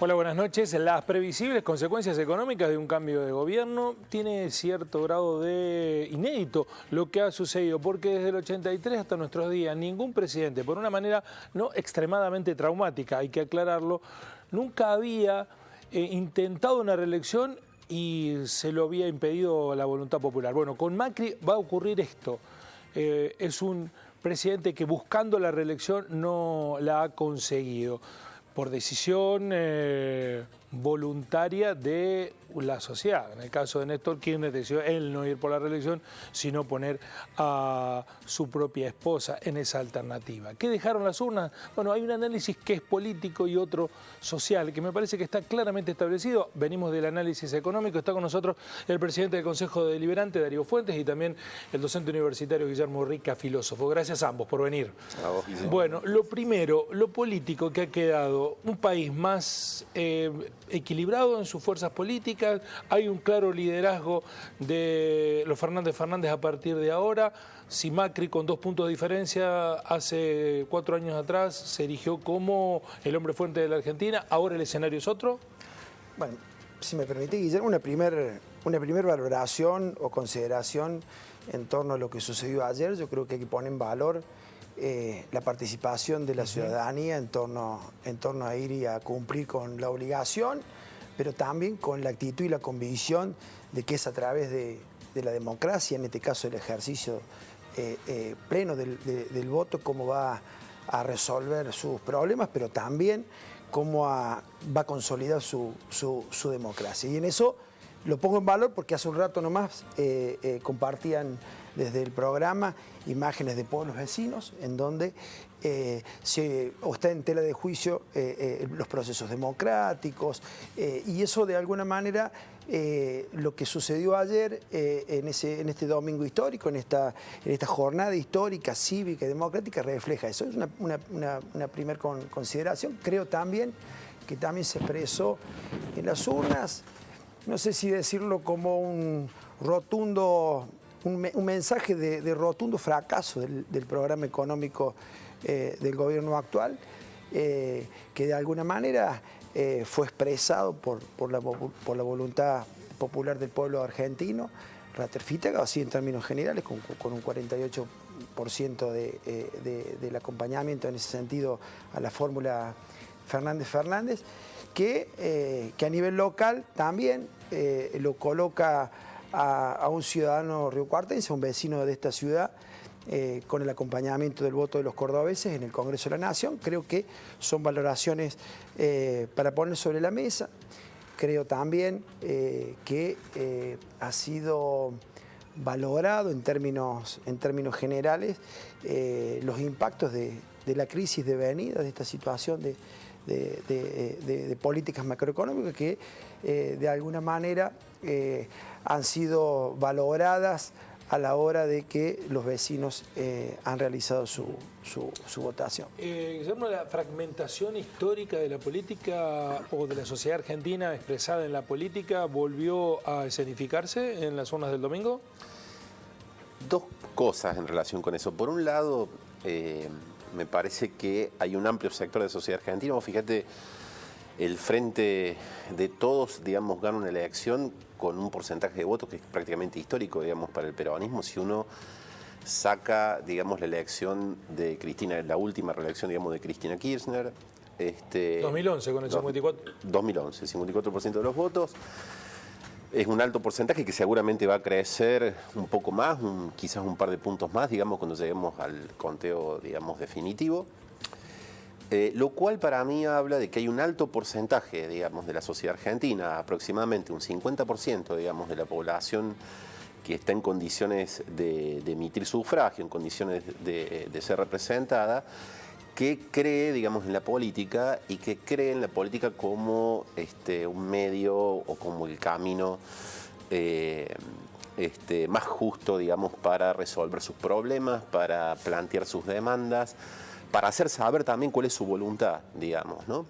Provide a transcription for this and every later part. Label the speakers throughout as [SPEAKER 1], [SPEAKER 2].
[SPEAKER 1] Hola, buenas noches. Las previsibles consecuencias económicas de un cambio de gobierno tiene cierto grado de inédito lo que ha sucedido, porque desde el 83 hasta nuestros días ningún presidente, por una manera no extremadamente traumática, hay que aclararlo, nunca había intentado una reelección y se lo había impedido la voluntad popular. Bueno, con Macri va a ocurrir esto. Es un presidente que buscando la reelección no la ha conseguido, por decisión voluntaria de la sociedad. En el caso de Néstor Kirchner decidió él no ir por la reelección, sino poner a su propia esposa en esa alternativa. ¿Qué dejaron las urnas? Bueno, hay un análisis que es político y otro social, que me parece que está claramente establecido. Venimos del análisis económico, está con nosotros el presidente del Consejo Deliberante, Darío Fuentes, y también el docente universitario Guillermo Rica, filósofo. Gracias a ambos por venir. Bueno, lo primero, lo político que ha quedado, un país más equilibrado en sus fuerzas políticas, hay un claro liderazgo de los Fernández a partir de ahora. Si Macri, con 2 puntos de diferencia, hace 4 años atrás se erigió como el hombre fuerte de la Argentina, ahora el escenario es otro.
[SPEAKER 2] Bueno, si me permite, Guillermo, una primer valoración o consideración en torno a lo que sucedió ayer. Yo creo que hay que poner en valor la participación de la ciudadanía en torno a ir y a cumplir con la obligación, pero también con la actitud y la convicción de que es a través de la democracia, en este caso el ejercicio pleno del voto, cómo va a resolver sus problemas, pero también cómo va a consolidar su democracia. Y en eso lo pongo en valor porque hace un rato nomás compartían desde el programa imágenes de pueblos vecinos en donde está en tela de juicio los procesos democráticos, y eso de alguna manera lo que sucedió ayer en este domingo histórico, en esta jornada histórica, cívica y democrática, refleja eso. Es una primera consideración. Creo también que también se expresó en las urnas, no sé si decirlo como un mensaje de rotundo fracaso del programa económico del gobierno actual, que de alguna manera fue expresado por la voluntad popular del pueblo argentino, ratificado así en términos generales, con un 48% del acompañamiento en ese sentido a la fórmula Fernández, que a nivel local también lo coloca a un ciudadano riocuartense, a un vecino de esta ciudad, con el acompañamiento del voto de los cordobeses en el Congreso de la Nación. Creo que son valoraciones para poner sobre la mesa. Creo también que ha sido valorado en términos generales los impactos de la crisis devenida, de esta situación de políticas macroeconómicas que de alguna manera han sido valoradas a la hora de que los vecinos han realizado su votación.
[SPEAKER 1] Guillermo, la fragmentación histórica de la política o de la sociedad argentina expresada en la política volvió a escenificarse en las urnas del domingo.
[SPEAKER 3] 2 cosas en relación con eso. Por un lado, me parece que hay un amplio sector de la sociedad argentina. Vos fíjate, el Frente de Todos, digamos, gana una elección con un porcentaje de votos que es prácticamente histórico, digamos, para el peronismo. Si uno saca, digamos, la elección de Cristina, la última reelección, digamos, de Cristina Kirchner.
[SPEAKER 1] 2011 con el 54%.
[SPEAKER 3] 2011, 54% de los votos. Es un alto porcentaje que seguramente va a crecer un poco más, quizás un par de puntos más, digamos, cuando lleguemos al conteo, digamos, definitivo. Lo cual para mí habla de que hay un alto porcentaje, digamos, de la sociedad argentina, aproximadamente un 50%, digamos, de la población que está en condiciones de emitir sufragio, en condiciones de ser representada, que cree, digamos, en la política y que cree en la política como un medio o como el camino más justo, digamos, para resolver sus problemas, para plantear sus demandas, para hacer saber también cuál es su voluntad, digamos, ¿no?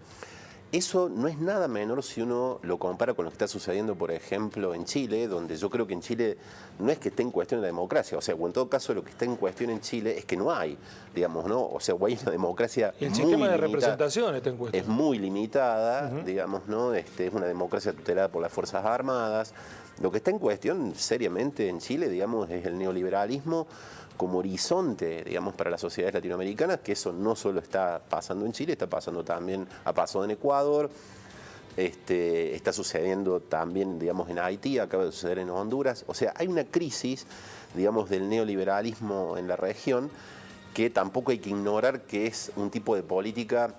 [SPEAKER 3] Eso no es nada menor si uno lo compara con lo que está sucediendo, por ejemplo, en Chile, donde yo creo que en Chile no es que esté en cuestión la democracia, o sea, o en todo caso lo que está en cuestión en Chile es que no hay, digamos, ¿no? O sea, o hay una democracia
[SPEAKER 1] y el
[SPEAKER 3] muy
[SPEAKER 1] sistema de
[SPEAKER 3] limitada,
[SPEAKER 1] representación está en cuestión.
[SPEAKER 3] es muy limitada, digamos, ¿no? Es una democracia tutelada por las Fuerzas Armadas. Lo que está en cuestión seriamente en Chile, digamos, es el neoliberalismo como horizonte, digamos, para las sociedades latinoamericanas, que eso no solo está pasando en Chile, está pasando también, ha pasado en Ecuador, está sucediendo también, digamos, en Haití, acaba de suceder en Honduras. O sea, hay una crisis, digamos, del neoliberalismo en la región que tampoco hay que ignorar que es un tipo de política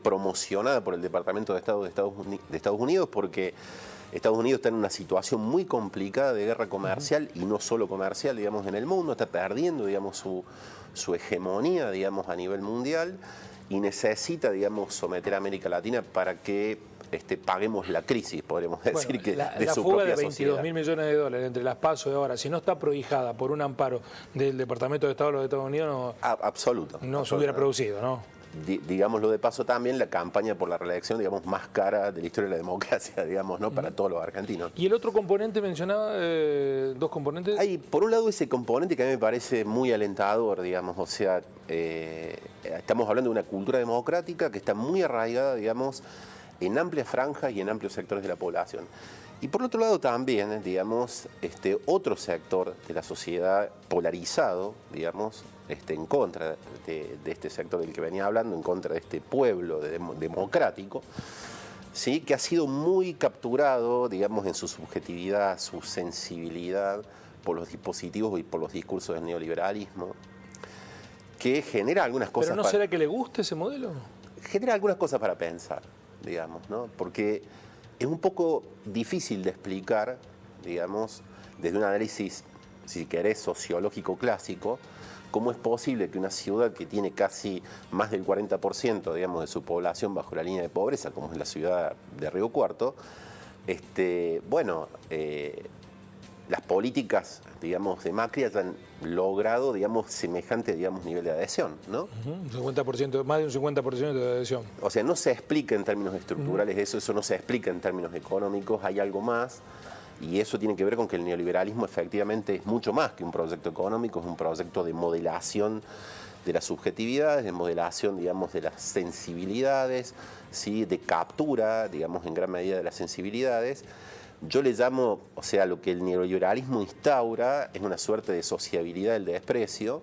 [SPEAKER 3] promocionada por el Departamento de Estado de Estados Unidos, porque Estados Unidos está en una situación muy complicada de guerra comercial y no solo comercial, digamos, en el mundo, está perdiendo, digamos, su hegemonía, digamos, a nivel mundial y necesita, digamos, someter a América Latina para que paguemos la crisis, podríamos decir, que de
[SPEAKER 1] la
[SPEAKER 3] su
[SPEAKER 1] fuga
[SPEAKER 3] propia
[SPEAKER 1] de 22 mil millones de dólares entre las PASO y ahora, si no está prohijada por un amparo del Departamento de Estado de los Estados Unidos, no se hubiera producido, ¿no?
[SPEAKER 3] Digámoslo de paso también, la campaña por la reelección, digamos, más cara de la historia de la democracia, digamos, ¿no? Para todos los argentinos.
[SPEAKER 1] ¿Y el otro componente mencionaba, dos componentes?
[SPEAKER 3] Hay, por un lado, ese componente que a mí me parece muy alentador, digamos, o sea, estamos hablando de una cultura democrática que está muy arraigada, digamos, en amplias franjas y en amplios sectores de la población. Y por otro lado también, digamos, otro sector de la sociedad polarizado, digamos, en contra de este sector del que venía hablando, en contra de este pueblo democrático, ¿sí? Que ha sido muy capturado, digamos, en su subjetividad, su sensibilidad por los dispositivos y por los discursos del neoliberalismo, que genera algunas cosas...
[SPEAKER 1] ¿Pero no será que le guste ese modelo?
[SPEAKER 3] Genera algunas cosas para pensar, digamos, ¿no? Porque es un poco difícil de explicar, digamos, desde un análisis, si querés, sociológico clásico, cómo es posible que una ciudad que tiene casi más del 40%, digamos, de su población bajo la línea de pobreza, como es la ciudad de Río Cuarto, las políticas, digamos, de Macri hayan logrado, digamos, semejante, digamos, nivel de adhesión, ¿no?
[SPEAKER 1] 50%, más de un 50% de adhesión.
[SPEAKER 3] O sea, no se explica en términos estructurales eso no se explica en términos económicos, hay algo más, y eso tiene que ver con que el neoliberalismo efectivamente es mucho más que un proyecto económico, es un proyecto de modelación de las subjetividades, de modelación, digamos, de las sensibilidades, ¿sí? De captura, digamos, en gran medida de las sensibilidades. Yo le llamo, o sea, lo que el neoliberalismo instaura es una suerte de sociabilidad del desprecio,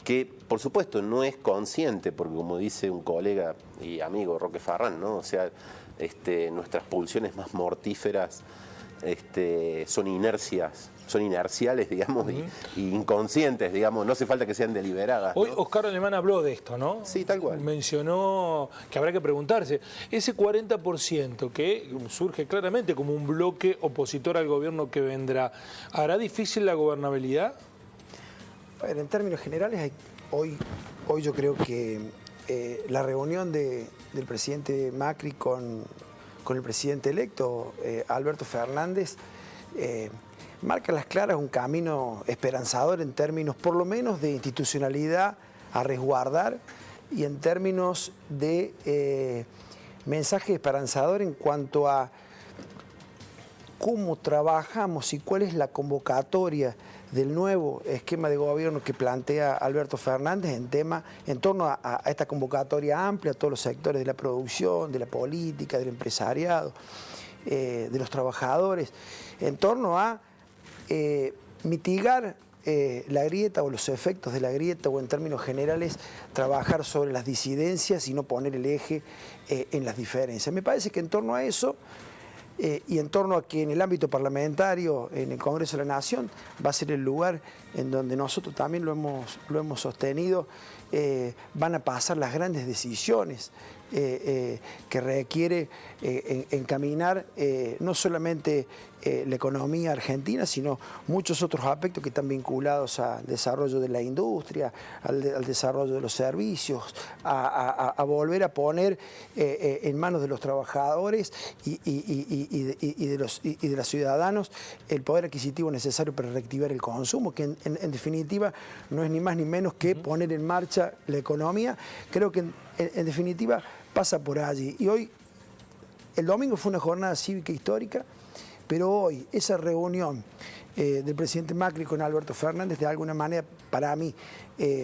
[SPEAKER 3] que por supuesto no es consciente, porque como dice un colega y amigo, Roque Farrán, ¿no? O sea, nuestras pulsiones más mortíferas son inerciales, digamos, y inconscientes, digamos, no hace falta que sean deliberadas, ¿no?
[SPEAKER 1] Hoy Oscar Alemán habló de esto, ¿no?
[SPEAKER 3] Sí, tal cual.
[SPEAKER 1] Mencionó que habrá que preguntarse, ese 40% que surge claramente como un bloque opositor al gobierno que vendrá, ¿hará difícil la gobernabilidad?
[SPEAKER 2] Bueno, en términos generales, hoy yo creo que la reunión del presidente Macri con el presidente electo, Alberto Fernández, marca a las claras un camino esperanzador en términos, por lo menos, de institucionalidad a resguardar y en términos de mensaje esperanzador en cuanto a cómo trabajamos y cuál es la convocatoria del nuevo esquema de gobierno que plantea Alberto Fernández en torno a esta convocatoria amplia, a todos los sectores de la producción, de la política, del empresariado, de los trabajadores, en torno a mitigar la grieta o los efectos de la grieta, o en términos generales trabajar sobre las disidencias y no poner el eje en las diferencias. Me parece que en torno a eso y en torno a que en el ámbito parlamentario, en el Congreso de la Nación, va a ser el lugar en donde nosotros también lo hemos sostenido, van a pasar las grandes decisiones que requiere encaminar no solamente la economía argentina, sino muchos otros aspectos que están vinculados al desarrollo de la industria, al desarrollo de los servicios, a volver a poner en manos de los trabajadores y de los ciudadanos el poder adquisitivo necesario para reactivar el consumo, que en definitiva no es ni más ni menos que poner en marcha la economía. Creo que en definitiva pasa por allí. Y hoy, el domingo fue una jornada cívica histórica, pero hoy esa reunión del presidente Macri con Alberto Fernández, de alguna manera, para mí,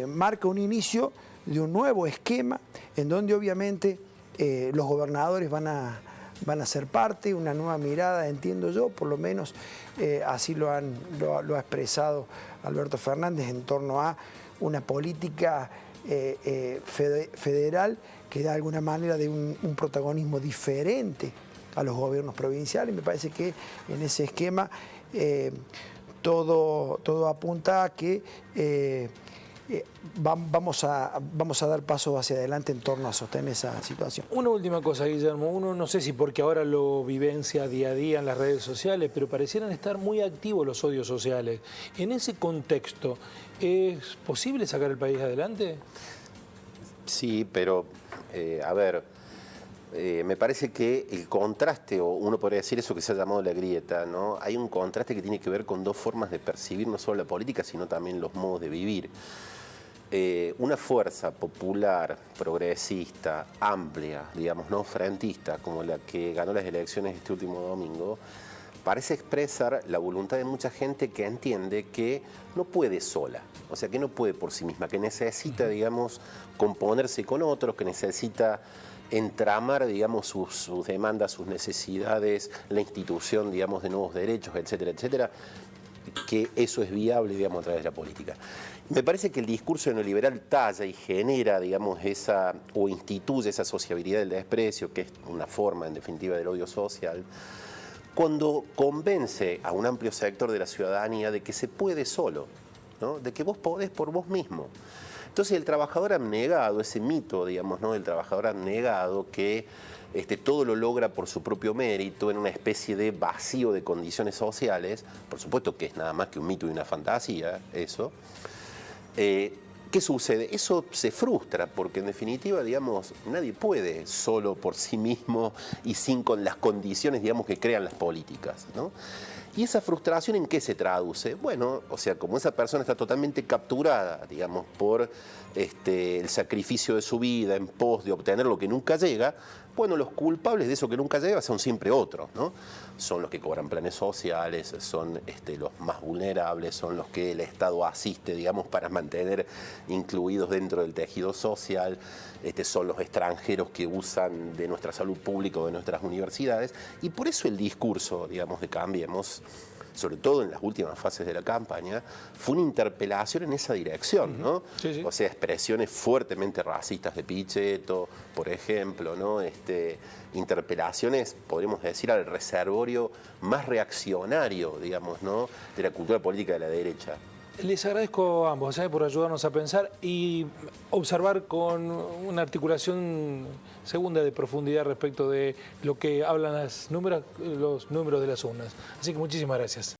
[SPEAKER 2] marca un inicio de un nuevo esquema en donde obviamente los gobernadores van a ser parte, una nueva mirada, entiendo yo, por lo menos así lo ha expresado Alberto Fernández en torno a una política federal que de alguna manera dé un protagonismo diferente a los gobiernos provinciales. Me parece que en ese esquema todo apunta a que vamos a dar pasos hacia adelante en torno a sostener esa situación.
[SPEAKER 1] Una última cosa, Guillermo. Uno, no sé si porque ahora lo vivencia día a día en las redes sociales, pero parecieran estar muy activos los odios sociales. En ese contexto, ¿es posible sacar el país adelante?
[SPEAKER 3] Sí, pero, a ver, me parece que el contraste, o uno podría decir eso que se ha llamado la grieta, ¿no? Hay un contraste que tiene que ver con dos formas de percibir no solo la política, sino también los modos de vivir. Una fuerza popular, progresista, amplia, digamos, no frentista, como la que ganó las elecciones este último domingo, parece expresar la voluntad de mucha gente que entiende que no puede sola, o sea, que no puede por sí misma, que necesita, digamos, componerse con otros, que necesita entramar, digamos, sus demandas, sus necesidades, la institución, digamos, de nuevos derechos, etcétera, etcétera, que eso es viable, digamos, a través de la política. Me parece que el discurso neoliberal talla y genera, digamos, o instituye esa sociabilidad del desprecio, que es una forma, en definitiva, del odio social, cuando convence a un amplio sector de la ciudadanía de que se puede solo, ¿no? De que vos podés por vos mismo. Entonces el trabajador abnegado, ese mito, digamos, ¿no? El trabajador abnegado que todo lo logra por su propio mérito, en una especie de vacío de condiciones sociales, por supuesto que es nada más que un mito y una fantasía, eso. ¿Qué sucede? Eso se frustra porque en definitiva, digamos, nadie puede solo por sí mismo y sin con las condiciones, digamos, que crean las políticas, ¿no? ¿Y esa frustración en qué se traduce? Bueno, o sea, como esa persona está totalmente capturada, digamos, por el sacrificio de su vida en pos de obtener lo que nunca llega, bueno, los culpables de eso que nunca llega son siempre otros, ¿no? Son los que cobran planes sociales, son los más vulnerables, son los que el Estado asiste, digamos, para mantener incluidos dentro del tejido social, son los extranjeros que usan de nuestra salud pública o de nuestras universidades, y por eso el discurso, digamos, de Cambiemos, sobre todo en las últimas fases de la campaña, fue una interpelación en esa dirección, ¿no?
[SPEAKER 1] Sí, sí.
[SPEAKER 3] O sea, expresiones fuertemente racistas de Pichetto, por ejemplo, ¿no? Interpelaciones, podríamos decir, al reservorio más reaccionario, digamos, ¿no? De la cultura política de la derecha.
[SPEAKER 1] Les agradezco a ambos por ayudarnos a pensar y observar con una articulación segunda de profundidad respecto de lo que hablan los números de las urnas. Así que muchísimas gracias.